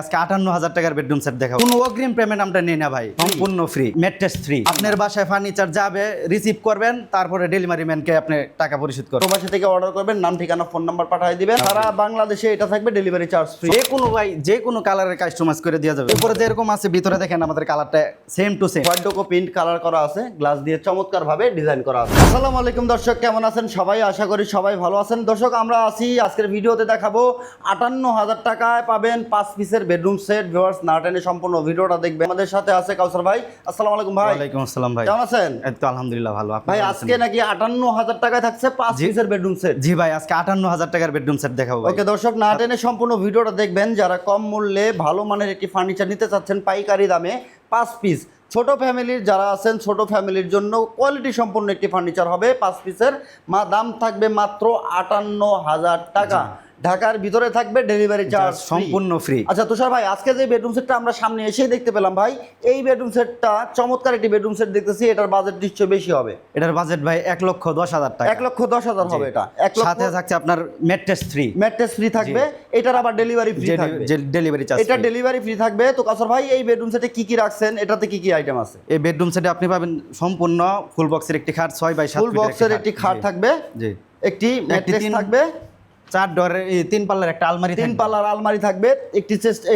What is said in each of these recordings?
আজকে 58,000 টাকার bedroom set দেখাবো। কোনো অগ্রিম পেমেন্ট আমরা নেই না ভাই, সম্পূর্ণ ফ্রি, ম্যাট্রেস ফ্রি। আপনার বাসায় ফার্নিচার যাবে, রিসিভ করবেন, তারপরে ডেলিভারি ম্যানকে আপনি টাকা পরিশোধ করবেন। প্রবাসী থেকে অর্ডার করবেন, নাম ঠিকানা ফোন নাম্বার পাঠিয়ে দিবেন, সারা বাংলাদেশে এটা থাকবে ডেলিভারি চার্জ ফ্রি। যে কোনো ভাই যে কোনো কালারের কাস্টমাইজ করে দেওয়া যাবে। উপরে যেরকম আছে ভিতরে দেখেন আমাদের কালারটা সেম টু সেম। হোয়াইট ডোকো প্রিন্ট কালার করা আছে, গ্লাস দিয়ে চমৎকার ভাবে ডিজাইন করা আছে। আসসালামু আলাইকুম দর্শক, কেমন আছেন সবাই? আশা করি সবাই ভালো আছেন। দর্শক, আমরা আছি আজকের ভিডিওতে দেখাবো 58,000 টাকায় পাবেন 5 পিসের বেডরুম সেট। ভিউয়ার্স, না টেনে সম্পূর্ণ ভিডিওটা দেখবেন। আমাদের সাথে আছে কাউসার ভাই। আসসালামু আলাইকুম ভাই। ওয়ালাইকুম আসসালাম ভাই, কেমন আছেন? এই তো আলহামদুলিল্লাহ ভালো। ভাই আজকে নাকি 58,000 টাকায় থাকছে 5 পিসের বেডরুম সেট। জি ভাই, আজকে 58,000 টাকার বেডরুম সেট দেখাবো ভাই। ওকে দর্শক, না টেনে সম্পূর্ণ ভিডিওটা দেখবেন। যারা কম মূল্যে ভালো মানের একটি ফার্নিচার নিতে চাচ্ছেন পাইকারি দামে 5 পিস, ছোট ফ্যামিলির যারা আছেন ছোট ফ্যামিলির জন্য কোয়ালিটি সম্পন্ন একটি ফার্নিচার হবে 5 পিসের। দাম থাকবে মাত্র 58,000 টাকা। ঢাকার ভিতরে থাকবে ডেলিভারি চার্জ সম্পূর্ণ ফ্রি। আচ্ছা তুষার ভাই, আজকে যে বেডরুম সেটটা আমরা সামনে এসেই দেখতে পেলাম ভাই, এই বেডরুম সেটটা চমৎকার একটি বেডরুম সেট দেখতেছি। এটার বাজেট নিশ্চয়ই বেশি হবে। এটার বাজেট ভাই 1,10,000 টাকা। 1,10,000 হবে এটা। 1 লক্ষ সাথে থাকছে আপনার ম্যাট্রেস ফ্রি। ম্যাট্রেস ফ্রি থাকবে, এটার আবার ডেলিভারি ফ্রি থাকবে। ডেলিভারি চার্জ এটা ডেলিভারি ফ্রি থাকবে। তো কাসর ভাই, এই বেডরুম সেটে কি কি রাখছেন, এটাতে কি কি আইটেম আছে? এই বেডরুম সেটে আপনি পাবেন সম্পূর্ণ ফুল বক্সের একটি খাট, 6x7 ফুল বক্সের একটি খাট থাকবে, জি, একটি ম্যাট্রেস থাকবে, 4 ডোরের 3 পাল্লার একটা আলমারি, 3 পাল্লার আলমারি থাকবে,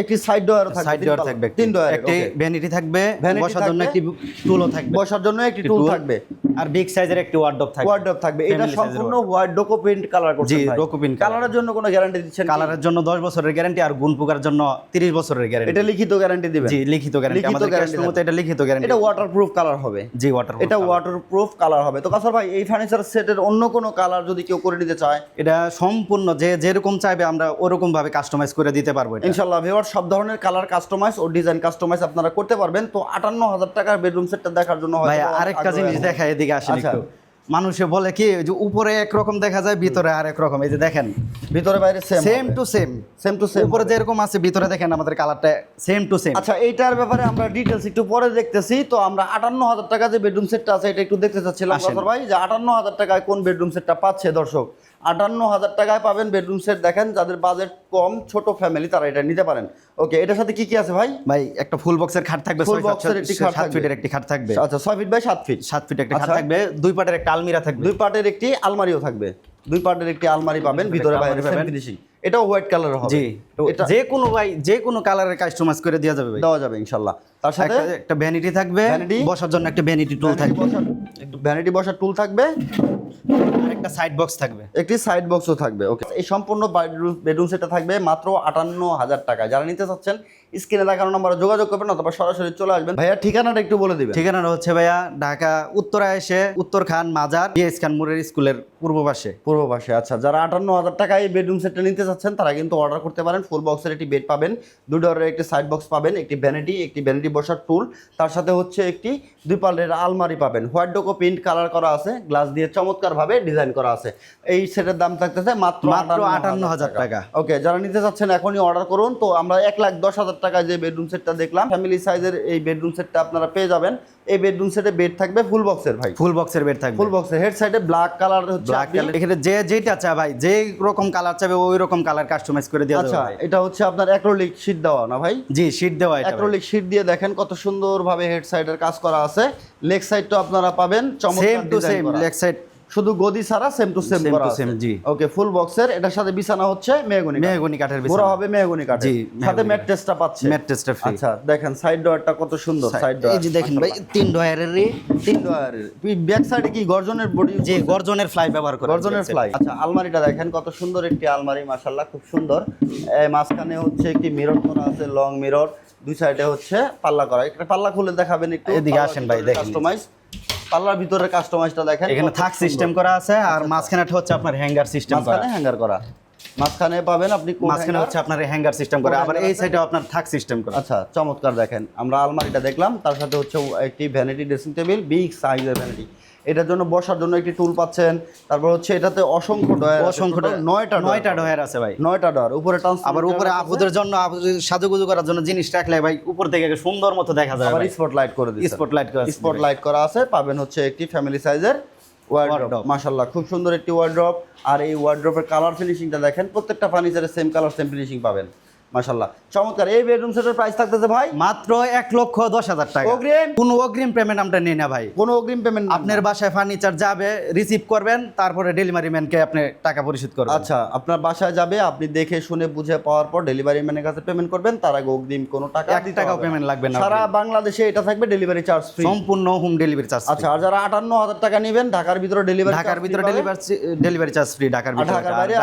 একটি সাইড ডোরও থাকবে, সাইড ডোর থাকবে, 3 ডোর, একটি ভ্যানিটি থাকবে, বসার জন্য একটি টুলও থাকবে, বসার জন্য একটি টুল থাকবে, আর বিগ সাইজের একটি ওয়ার্ডরোব থাকবে। ওয়ার্ডরোব থাকবে। এটা সম্পূর্ণ হোয়াইট ডোকো প্রিন্ট কালার করছেন জি, ভাই? ডোকো প্রিন্ট। কালারের জন্য কোনো গ্যারান্টি দিচ্ছেন? কালারের জন্য 10 বছরের গ্যারান্টি, আর গুণ পোকার জন্য 30 বছরের গ্যারান্টি। এটা লিখিত গ্যারান্টি দিবেন? জি, লিখিত গ্যারান্টি। আমাদের কাস্টমার মতে এটা লিখিত গ্যারান্টি। এটা ওয়াটারপ্রুফ কালার হবে? জি, ওয়াটারপ্রুফ। এটা ওয়াটারপ্রুফ কালার হবে। তো কাসর ভাই, এই ফার্নিচার সেটের অন্য কোনো কালার যদি কেউ করে নিতে চায়? এটা সম্পূর্ণ যে যেরকম চাইবে আমরা ওরকম ভাবে কাস্টমাইজ করে দিতে পারবো এটা। ইনশাআল্লাহ ভিউয়ার, সব ধরনের কালার কাস্টমাইজ ও ডিজাইন কাস্টমাইজ আপনারা করতে পারবেন। তো 58,000 টাকার বেডরুম সেটটা দেখার জন্য ভাই আরেকটা জিনিস দেখায়, এদিকে আসেন একটু। মানুষে বলে কি যে উপরে একরকম দেখা যায়, ভিতরে আরেক রকম। এই যে দেখেন, ভিতরে বাইরে same to same, same to same. উপরে যেরকম আছে ভিতরে দেখেন আমাদের কালারটা সেম টু সেম। আচ্ছা, এইটার ব্যাপারে আমরা ডিটেইলস একটু পরে দেখতেছি। তো আমরা 58,000 টাকা যে বেডরুম সেটটা আছে এটা একটু দেখতে চাচ্ছিলাম কাসর ভাই, যে 58,000 টাকায় কোন বেডরুম সেটটা পাচ্ছে দর্শক। 58,000 টাকায় পাবেন বেডরুম সেট। দেখেন, যাদের বাজেট কম, ছোট ফ্যামিলি, তারা এটা নিতে পারেন। ওকে, এটার সাথে কি কি আছে ভাই? ভাই একটা ফুল বক্সের খাট থাকবে, ফুল বক্সের একটি খাট 7 ফিটের একটি খাট থাকবে। আচ্ছা, 6 ফিট বাই 7 ফিট, 7 ফিট একটা খাট থাকবে, 2 পাটের একটা আলমিরা থাকবে, 2 পার্টের একটি আলমারিও থাকবে, 2 পার্টের একটি আলমারি পাবেন, ভিতরে বাইরে সেম ফিনিশিং। এটাও হোয়াইট কালার হবে। জি, এটা যে কোনো ভাই যে কোনো কালারের কাস্টমাইজ করে দেওয়া যাবে ভাই, দেওয়া যাবে ইনশাআল্লাহ। তার সাথে একটা ভ্যানিটি থাকবে, বসার জন্য একটা ভ্যানিটি টুল থাকবে, ভ্যানিটি বসার টুল থাকবে, আর একটা সাইড বক্স থাকবে, একটি সাইড বক্সও থাকবে। ওকে, এই সম্পূর্ণ বেডরুম সেটটা থাকবে মাত্র 58,000 টাকা। যারা নিতে চাচ্ছেন স্ক্রিনে দেখানো নম্বরে যোগাযোগ করবেন অথবা সরাসরি চলে আসবেন। ভাইয়া ঠিকানাটা একটু বলে দিবেন। ঠিকানাটা হচ্ছে ভাইয়া ঢাকা উত্তরা এসে উত্তর খান মাজার, বিএস খান মোড়ের স্কুলের পূর্ব পাশে। পূর্ব পাশে। আচ্ছা, যারা 58,000 টাকায় এই বেডরুম সেটটা নিতে চাচ্ছেন তারা কিন্তু অর্ডার করতে পারেন। ফুল বক্সের একটি বেড পাবেন, 2 ডোরের একটি সাইড বক্স পাবেন, একটি ভ্যানিটি বসার টুল, তার সাথে হচ্ছে একটি 2 পাল্লের আলমারি পাবেন। হোয়াইট ডোকো প্রিন্ট কালার করা আছে, গ্লাস দিয়ে চমৎকার ভাবে ডিজাইন করা আছে। এই সেটের দাম থাকতেছে মাত্র 58,000 টাকা। ওকে, যারা নিতে চাচ্ছেন এখনই অর্ডার করুন। তো আমরা 1,10,000 টাকায় যে বেডরুম সেটটা দেখলাম, ফ্যামিলি সাইজের এই বেডরুম সেটটা আপনারা পেয়ে যাবেন। এই বেডরুম সেটে বেড থাকবে ফুল বক্সের ভাই, ফুল বক্সের বেড থাকবে, ফুল বক্সের। হেড সাইডে ব্ল্যাক কালার হচ্ছে, ব্ল্যাক কালার। এখানে যে যেটা চায় ভাই, যে রকম কালার চাবে ওই রকম কালার কাস্টমাইজ করে দেওয়া যাবে। আচ্ছা, এটা হচ্ছে আপনার অ্যাক্রিলিক শীট দেওয়া না ভাই? জি, শীট দেওয়া। এটা অ্যাক্রিলিক শীট দিয়ে দেখেন কত সুন্দরভাবে হেড সাইডের কাজ করা আছে। লেগ সাইডটা আপনারা পাবেন চমৎকার ডিজাইন করা, লেগ সাইড শুধু গদি ছাড়া সেম টু সেম করা আছে। জি, ওকে, ফুল বক্সের। এটার সাথে বিছানা হচ্ছে মেহগনি কাঠের বিছানা, পুরো হবে মেহগনি কাঠের। জি, সাথে ম্যাট্রেসটা পাচ্ছে, ম্যাট্রেসটা ফ্রি। আচ্ছা, দেখেন সাইড ডোরটা কত সুন্দর। সাইড ডোর এই যে দেখেন ভাই, 3 ডয়ারের 3 ডোরের। ব্যাক সাইডে কি গর্জনের বডি? যে গর্জনের ফ্লাই ব্যবহার করে, গর্জনের ফ্লাই। আচ্ছা, আলমারিটা দেখেন কত সুন্দর একটি আলমারি, মাশাআল্লাহ খুব সুন্দর। মাঝখানে হচ্ছে একটি মিরর করা আছে, লং মিরর। 2 সাইডে হচ্ছে পাল্লা করা। একটা পাল্লা খুলে দেখাবেন একটু? এদিকে আসেন ভাই, দেখেন কাস্টমাইজ পাল্লার ভিতরে কাস্টমাইজটা দেখেন। এখানে থাক সিস্টেম করা আছে, আর মাঝখানেটা হচ্ছে আপনার হ্যাঙ্গার সিস্টেম করা। মাঝখানে হ্যাঙ্গার করা, মাঝখানে পাবেন আপনি মাঝখানে হচ্ছে আপনার হ্যাঙ্গার সিস্টেম করা, আবার এই সাইডেও আপনার থাক সিস্টেম করা। আচ্ছা, চমৎকার। দেখেন, আমরা আলমারিটা দেখলাম, তার সাথে হচ্ছে একটি ভ্যানিটি ড্রেসিং টেবিল, বিগ সাইজের ভ্যানিটি। এটার জন্য বসার জন্য একটি টুল পাচ্ছেন। তারপর হচ্ছে এটাতে অসংখ্য ডয়ার, 9টা ডয়ার আছে ভাই, 9টা ডয়ার। উপরে আবার উপরে আপুদের জন্য সাজুগুজু করার জন্য জিনিস রাখলে ভাই উপর থেকে সুন্দর মতো দেখা যায়। আবার স্পটলাইট করে দিয়েছে, স্পটলাইট করা আছে। পাবেন হচ্ছে একটি ফ্যামিলি সাইজের ওয়ার্ডরোব। মাশাআল্লাহ খুব সুন্দর একটি ওয়ার্ডরোব। আর এই ওয়ার্ডরোবের কালার ফিনিশিংটা দেখেন, প্রত্যেকটা ফার্নিচারে সেম কালার সেম ফিনিশিং পাবেন। মাশাআল্লাহ, চমৎকার। এই বেডরুম সেটের প্রাইস থাকতেছে ভাই মাত্র 1,10,000 টাকা। অগ্রিম? কোনো অগ্রিম পেমেন্ট আমরা নেই না ভাই। কোনো অগ্রিম পেমেন্ট আপনার বাসায় ফার্নিচার যাবে, রিসিভ করবেন, তারপরে ডেলিভারি ম্যানকে আপনি টাকা পরিশোধ করবেন। আচ্ছা, আপনার বাসায় যাবে, আপনি দেখে শুনে বুঝে পাওয়ার পর ডেলিভারি ম্যানের কাছে পেমেন্ট করবেন, তার আগে অগ্রিম কোনো টাকা 1 টাকাও পেমেন্ট লাগবে না। সারা বাংলাদেশে এটা থাকবে ডেলিভারি চার্জ ফ্রি, সম্পূর্ণ হোম ডেলিভারি চার্জ। আচ্ছা, আর যারা 58,000 টাকা নেবেন ঢাকার ভিতরে ডেলিভারি, ঢাকার ভিতরে ডেলিভারি চার্জ ফ্রি, ঢাকার ভিতরে।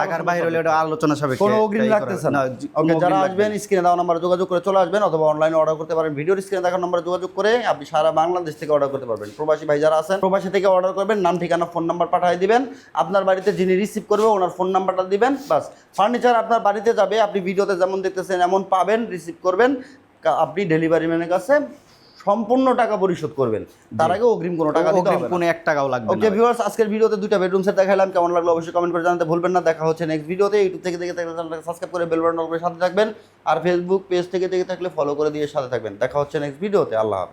ঢাকার বাইরে হলে ওটা আলোচনা সাপেক্ষে। কোনো অগ্রিম লাগতেছে না। ওকে, যারা আসবেন স্ক্রিনে দেওয়া নম্বরে যোগাযোগ করে চলে আসবেন, অথবা অনলাইনে অর্ডার করতে পারেন। ভিডিওর স্ক্রিনে দেখার নম্বরে যোগাযোগ করে আপনি সারা বাংলাদেশ থেকে অর্ডার করতে পারবেন। প্রবাসী ভাই যারা আছেন, প্রবাসী থেকে অর্ডার করবেন, নাম ঠিকানা ফোন নাম্বার পাঠিয়ে দিবেন, আপনার বাড়িতে যিনি রিসিভ করবে ওনার ফোন নাম্বারটা দিবেন, বাস ফার্নিচার আপনার বাড়িতে যাবে। আপনি ভিডিওতে যেমন দেখতেছেন এমন পাবেন, রিসিভ করবেন, আপনি ডেলিভারি ম্যানের কাছে সম্পূর্ণ টাকা পরিশোধ করবেন, তার আগে অগ্রিম কোনো টাকা দিতে হবে না। কোনো 1 টাকাও লাগবে না। ওকে ভিউয়ার্স, আজকের ভিডিওতে দুইটা বেডরুম সেট দেখালাম, কেমন লাগলো অবশ্যই কমেন্ট করে জানাতে ভুলবেন না। দেখা হচ্ছে নেক্সট ভিডিওতে। ইউটিউব থেকে দেখে থাকলে চ্যানেলটাকে সাবস্ক্রাইব করে বেল বাটন অন করে সাথে থাকবেন, আর ফেসবুক পেজ থেকে দেখে থাকলে ফলো করে দিয়ে সাথে থাকবেন। দেখা হচ্ছে নেক্সট ভিডিওতে। আল্লাহ হাফেজ।